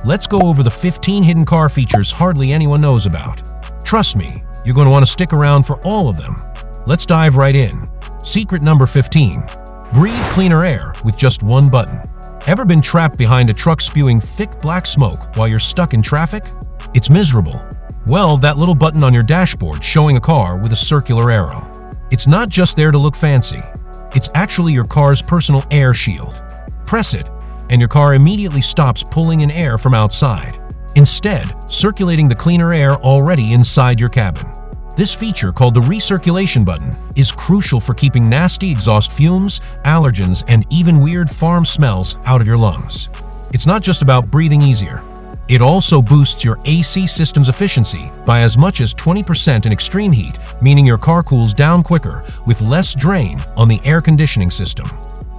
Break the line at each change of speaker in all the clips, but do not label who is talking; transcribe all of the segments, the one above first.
let's go over the 15 hidden car features hardly anyone knows about. Trust me, you're going to want to stick around for all of them. Let's dive right in. Secret number 15. Breathe cleaner air with just one button. Ever been trapped behind a truck spewing thick black smoke while you're stuck in traffic? It's miserable. Well, that little button on your dashboard showing a car with a circular arrow. It's not just there to look fancy. It's actually your car's personal air shield. Press it, and your car immediately stops pulling in air from outside, instead circulating the cleaner air already inside your cabin. This feature, called the recirculation button, is crucial for keeping nasty exhaust fumes, allergens, and even weird farm smells out of your lungs. It's not just about breathing easier. It also boosts your AC system's efficiency by as much as 20% in extreme heat, meaning your car cools down quicker with less drain on the air conditioning system.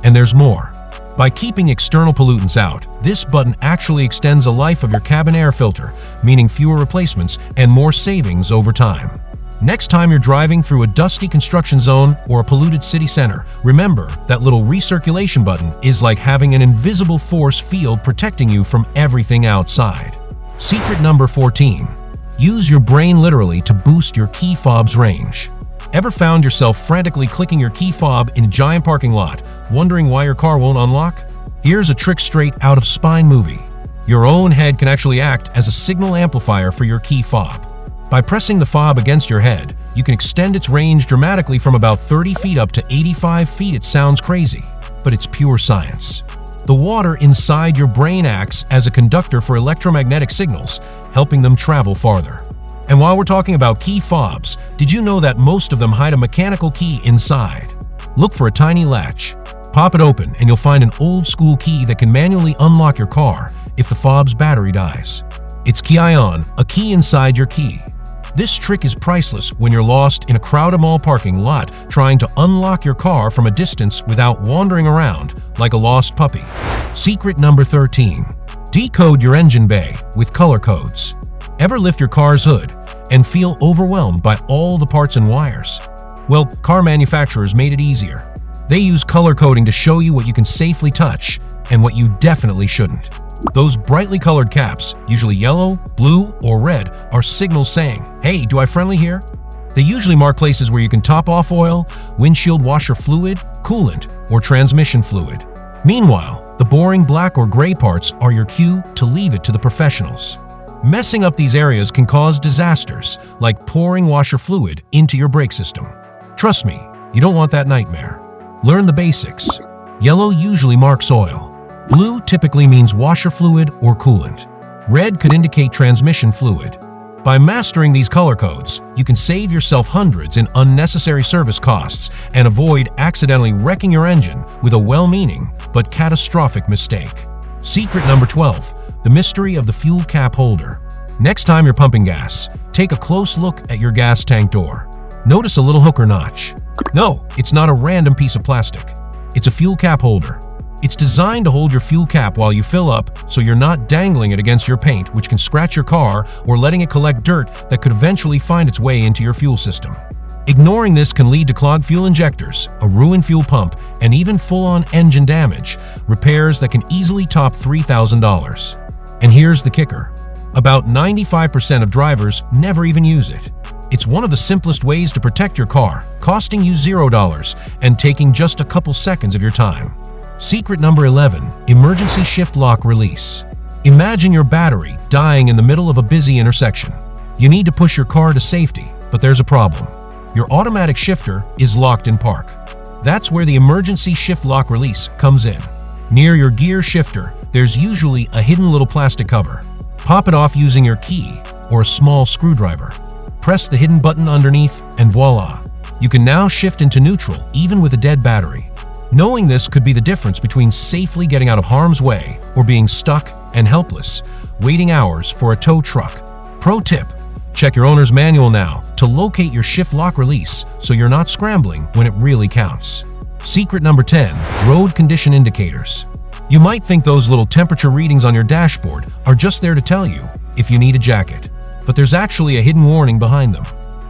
And there's more. By keeping external pollutants out, this button actually extends the life of your cabin air filter, meaning fewer replacements and more savings over time. Next time you're driving through a dusty construction zone or a polluted city center, remember that little recirculation button is like having an invisible force field protecting you from everything outside. Secret number 14. Use your brain literally to boost your key fob's range. Ever found yourself frantically clicking your key fob in a giant parking lot, wondering why your car won't unlock? Here's a trick straight out of Spine movie. Your own head can actually act as a signal amplifier for your key fob. By pressing the fob against your head, you can extend its range dramatically from about 30 feet up to 85 feet. It sounds crazy, but it's pure science. The water inside your brain acts as a conductor for electromagnetic signals, helping them travel farther. And while we're talking about key fobs, did you know that most of them hide a mechanical key inside? Look for a tiny latch. Pop it open and you'll find an old-school key that can manually unlock your car if the fob's battery dies. It's Key-ion, a key inside your key. This trick is priceless when you're lost in a crowded mall parking lot trying to unlock your car from a distance without wandering around like a lost puppy. Secret number 13. Decode your engine bay with color codes. Ever lift your car's hood and feel overwhelmed by all the parts and wires? Well, car manufacturers made it easier. They use color coding to show you what you can safely touch and what you definitely shouldn't. Those brightly colored caps, usually yellow, blue, or red, are signals saying, "Hey, do I friendly here?" They usually mark places where you can top off oil, windshield washer fluid, coolant, or transmission fluid. Meanwhile, the boring black or gray parts are your cue to leave it to the professionals. Messing up these areas can cause disasters, like pouring washer fluid into your brake system. Trust me, you don't want that nightmare. Learn the basics. Yellow usually marks oil. Blue typically means washer fluid or coolant. Red could indicate transmission fluid. By mastering these color codes, you can save yourself hundreds in unnecessary service costs and avoid accidentally wrecking your engine with a well-meaning but catastrophic mistake. Secret number 12. The mystery of the fuel cap holder. Next time you're pumping gas, take a close look at your gas tank door. Notice a little hook or notch. No, it's not a random piece of plastic. It's a fuel cap holder. It's designed to hold your fuel cap while you fill up, so you're not dangling it against your paint, which can scratch your car, or letting it collect dirt that could eventually find its way into your fuel system. Ignoring this can lead to clogged fuel injectors, a ruined fuel pump, and even full-on engine damage, repairs that can easily top $3,000. And here's the kicker. About 95% of drivers never even use it. It's one of the simplest ways to protect your car, costing you $0 and taking just a couple seconds of your time. Secret number 11. Emergency shift lock release. Imagine your battery dying in the middle of a busy intersection. You need to push your car to safety, but there's a problem. Your automatic shifter is locked in park. That's where the emergency shift lock release comes in. Near your gear shifter, there's usually a hidden little plastic cover. Pop it off using your key or a small screwdriver. Press the hidden button underneath and voila! You can now shift into neutral even with a dead battery. Knowing this could be the difference between safely getting out of harm's way or being stuck and helpless, waiting hours for a tow truck. Pro tip: check your owner's manual now to locate your shift lock release so you're not scrambling when it really counts. Secret number 10. Road condition indicators. You might think those little temperature readings on your dashboard are just there to tell you if you need a jacket, but there's actually a hidden warning behind them.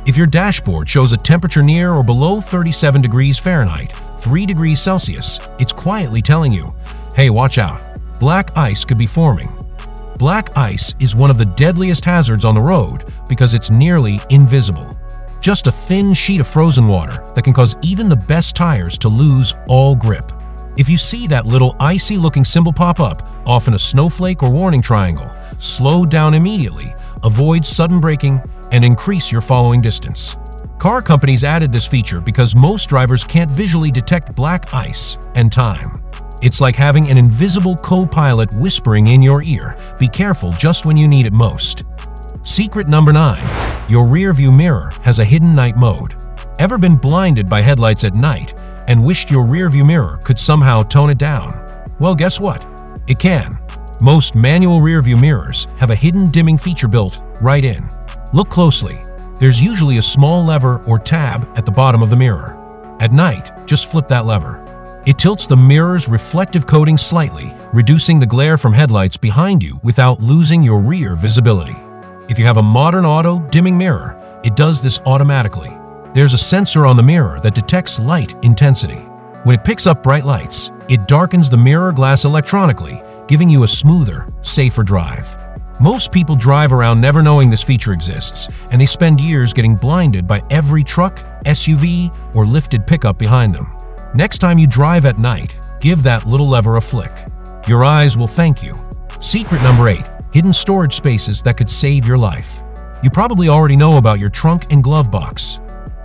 If your dashboard shows a temperature near or below 37 degrees Fahrenheit, 3 degrees Celsius, it's quietly telling you, hey, watch out, black ice could be forming. Black ice is one of the deadliest hazards on the road because it's nearly invisible. Just a thin sheet of frozen water that can cause even the best tires to lose all grip. If you see that little icy-looking symbol pop up, often a snowflake or warning triangle, slow down immediately, avoid sudden braking, and increase your following distance. Car companies added this feature because most drivers can't visually detect black ice and time. It's like having an invisible co-pilot whispering in your ear, "Be careful just when you need it most." Secret number 9. Your rear-view mirror has a hidden night mode. Ever been blinded by headlights at night and wished your rear-view mirror could somehow tone it down? Well, guess what? It can. Most manual rear-view mirrors have a hidden dimming feature built right in. Look closely. There's usually a small lever or tab at the bottom of the mirror. At night, just flip that lever. It tilts the mirror's reflective coating slightly, reducing the glare from headlights behind you without losing your rear visibility. If you have a modern auto dimming mirror, it does this automatically. There's a sensor on the mirror that detects light intensity. When it picks up bright lights, it darkens the mirror glass electronically, giving you a smoother, safer drive. Most people drive around never knowing this feature exists, and they spend years getting blinded by every truck, SUV, or lifted pickup behind them. Next time you drive at night, give that little lever a flick. Your eyes will thank you. Secret number 8. Hidden storage spaces that could save your life. You probably already know about your trunk and glove box.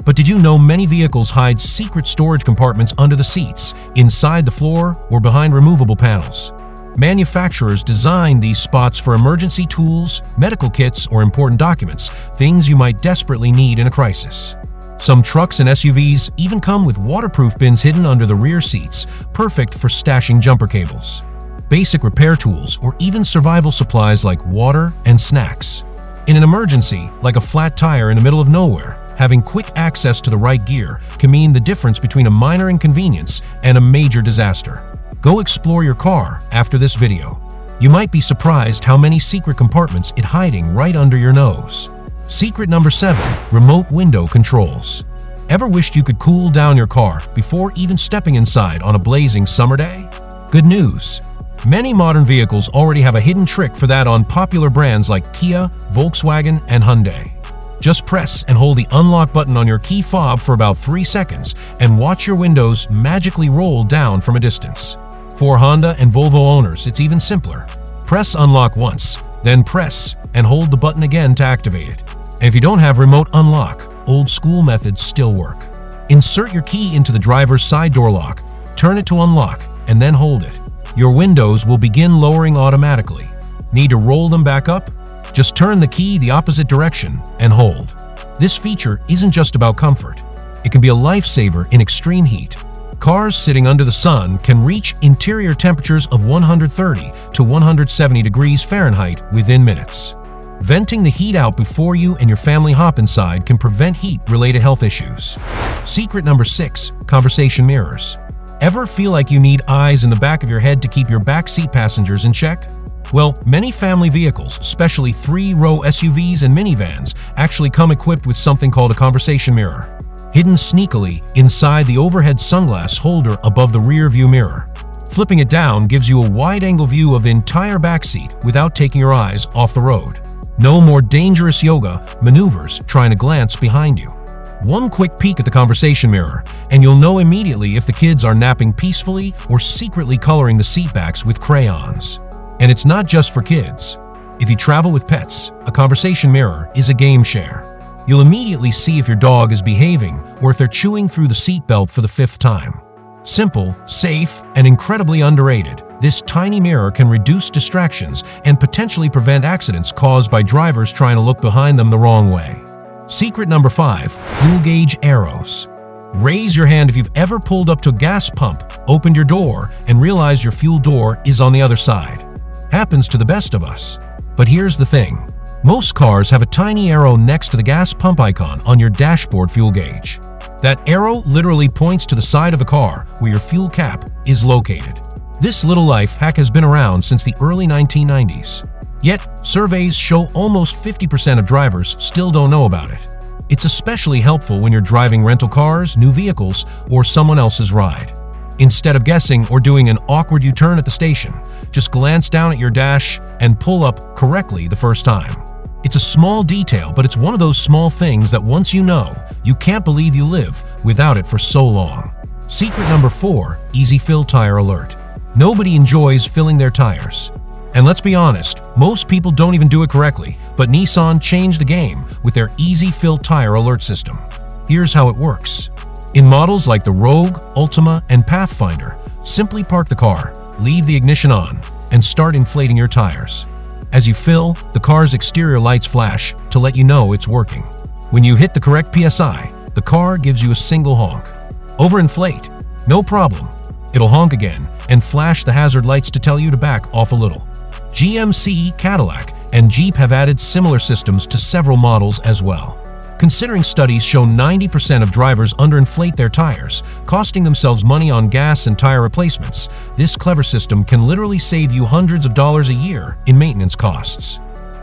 But did you know many vehicles hide secret storage compartments under the seats, inside the floor, or behind removable panels? Manufacturers design these spots for emergency tools, medical kits, or important documents, things you might desperately need in a crisis. Some trucks and SUVs even come with waterproof bins hidden under the rear seats, perfect for stashing jumper cables, basic repair tools, or even survival supplies like water and snacks. In an emergency, like a flat tire in the middle of nowhere, having quick access to the right gear can mean the difference between a minor inconvenience and a major disaster. Go explore your car after this video. You might be surprised how many secret compartments it's hiding right under your nose. Secret number 7. Remote window controls. Ever wished you could cool down your car before even stepping inside on a blazing summer day? Good news! Many modern vehicles already have a hidden trick for that on popular brands like Kia, Volkswagen, and Hyundai. Just press and hold the unlock button on your key fob for about 3 seconds and watch your windows magically roll down from a distance. For Honda and Volvo owners, it's even simpler. Press unlock once, then press and hold the button again to activate it. And if you don't have remote unlock, old school methods still work. Insert your key into the driver's side door lock, turn it to unlock, and then hold it. Your windows will begin lowering automatically. Need to roll them back up? Just turn the key the opposite direction and hold. This feature isn't just about comfort. It can be a lifesaver in extreme heat. Cars sitting under the sun can reach interior temperatures of 130 to 170 degrees Fahrenheit within minutes. Venting the heat out before you and your family hop inside can prevent heat-related health issues. Secret number 6. Conversation mirrors. Ever feel like you need eyes in the back of your head to keep your backseat passengers in check? Well, many family vehicles, especially 3-row SUVs and minivans, actually come equipped with something called a conversation mirror, hidden sneakily inside the overhead sunglass holder above the rear view mirror. Flipping it down gives you a wide-angle view of the entire backseat without taking your eyes off the road. No more dangerous yoga maneuvers trying to glance behind you. One quick peek at the conversation mirror, and you'll know immediately if the kids are napping peacefully or secretly coloring the seatbacks with crayons. And it's not just for kids. If you travel with pets, a conversation mirror is a game share. You'll immediately see if your dog is behaving or if they're chewing through the seatbelt for the 5th time. Simple, safe, and incredibly underrated, this tiny mirror can reduce distractions and potentially prevent accidents caused by drivers trying to look behind them the wrong way. Secret number 5. Fuel gauge arrows. Raise your hand if you've ever pulled up to a gas pump, opened your door, and realized your fuel door is on the other side. Happens to the best of us. But here's the thing. Most cars have a tiny arrow next to the gas pump icon on your dashboard fuel gauge. That arrow literally points to the side of the car where your fuel cap is located. This little life hack has been around since the early 1990s. Yet, surveys show almost 50% of drivers still don't know about it. It's especially helpful when you're driving rental cars, new vehicles, or someone else's ride. Instead of guessing or doing an awkward U-turn at the station, just glance down at your dash and pull up correctly the first time. It's a small detail, but it's one of those small things that once you know, you can't believe you live without it for so long. Secret number 4, Easy Fill Tire Alert. Nobody enjoys filling their tires. And let's be honest, most people don't even do it correctly, but Nissan changed the game with their Easy Fill Tire Alert system. Here's how it works. In models like the Rogue, Ultima, and Pathfinder, simply park the car, leave the ignition on, and start inflating your tires. As you fill, the car's exterior lights flash to let you know it's working. When you hit the correct PSI, the car gives you a single honk. Overinflate? No problem. It'll honk again and flash the hazard lights to tell you to back off a little. GMC, Cadillac, and Jeep have added similar systems to several models as well. Considering studies show 90% of drivers underinflate their tires, costing themselves money on gas and tire replacements, this clever system can literally save you hundreds of dollars a year in maintenance costs.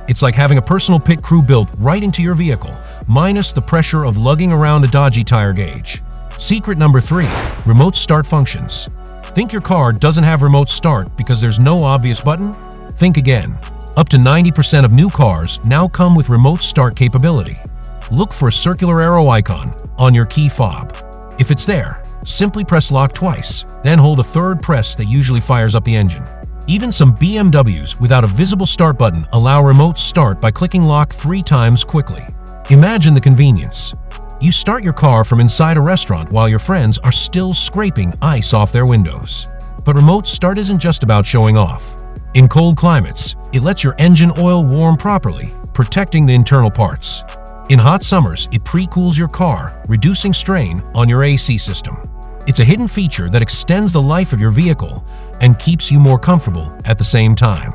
It's like having a personal pit crew built right into your vehicle, minus the pressure of lugging around a dodgy tire gauge. Secret number 3, remote start functions. Think your car doesn't have remote start because there's no obvious button? Think again. Up to 90% of new cars now come with remote start capability. Look for a circular arrow icon on your key fob. If it's there, simply press lock twice, then hold a third press that usually fires up the engine. Even some BMWs without a visible start button allow remote start by clicking lock 3 times quickly. Imagine the convenience. You start your car from inside a restaurant while your friends are still scraping ice off their windows. But remote start isn't just about showing off. In cold climates, it lets your engine oil warm properly, protecting the internal parts. In hot summers, it pre-cools your car, reducing strain on your AC system. It's a hidden feature that extends the life of your vehicle and keeps you more comfortable at the same time.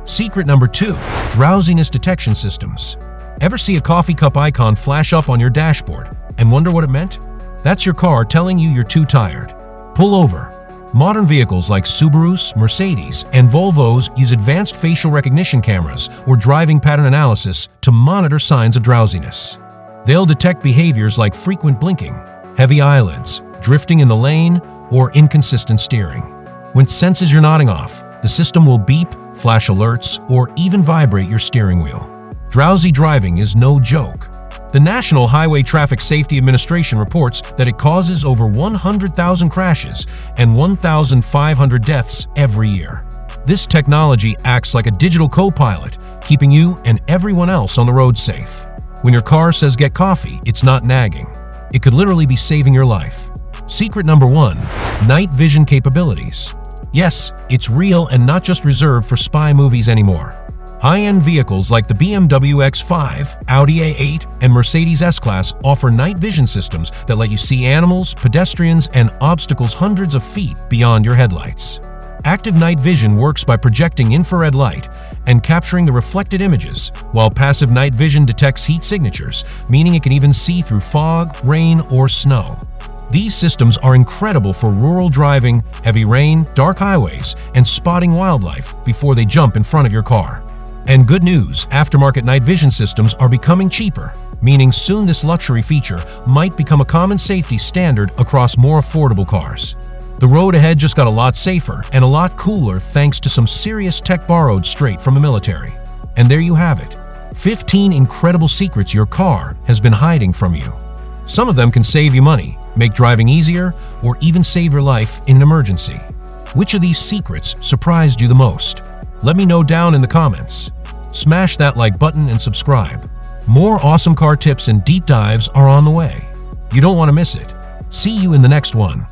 Secret number 2, drowsiness detection systems. Ever see a coffee cup icon flash up on your dashboard and wonder what it meant? That's your car telling you you're too tired. Pull over. Modern vehicles like Subarus, Mercedes, and Volvos use advanced facial recognition cameras or driving pattern analysis to monitor signs of drowsiness. They'll detect behaviors like frequent blinking, heavy eyelids, drifting in the lane, or inconsistent steering. When it senses you're nodding off, the system will beep, flash alerts, or even vibrate your steering wheel. Drowsy driving is no joke. The National Highway Traffic Safety Administration reports that it causes over 100,000 crashes and 1,500 deaths every year. This technology acts like a digital co-pilot, keeping you and everyone else on the road safe. When your car says get coffee, it's not nagging. It could literally be saving your life. Secret number 1, night vision capabilities. Yes, it's real and not just reserved for spy movies anymore. High-end vehicles like the BMW X5, Audi A8, and Mercedes S-Class offer night vision systems that let you see animals, pedestrians, and obstacles hundreds of feet beyond your headlights. Active night vision works by projecting infrared light and capturing the reflected images, while passive night vision detects heat signatures, meaning it can even see through fog, rain, or snow. These systems are incredible for rural driving, heavy rain, dark highways, and spotting wildlife before they jump in front of your car. And good news, aftermarket night vision systems are becoming cheaper, meaning soon this luxury feature might become a common safety standard across more affordable cars. The road ahead just got a lot safer and a lot cooler thanks to some serious tech borrowed straight from the military. And there you have it, 15 incredible secrets your car has been hiding from you. Some of them can save you money, make driving easier, or even save your life in an emergency. Which of these secrets surprised you the most? Let me know down in the comments. Smash that like button and subscribe. More awesome car tips and deep dives are on the way. You don't want to miss it. See you in the next one.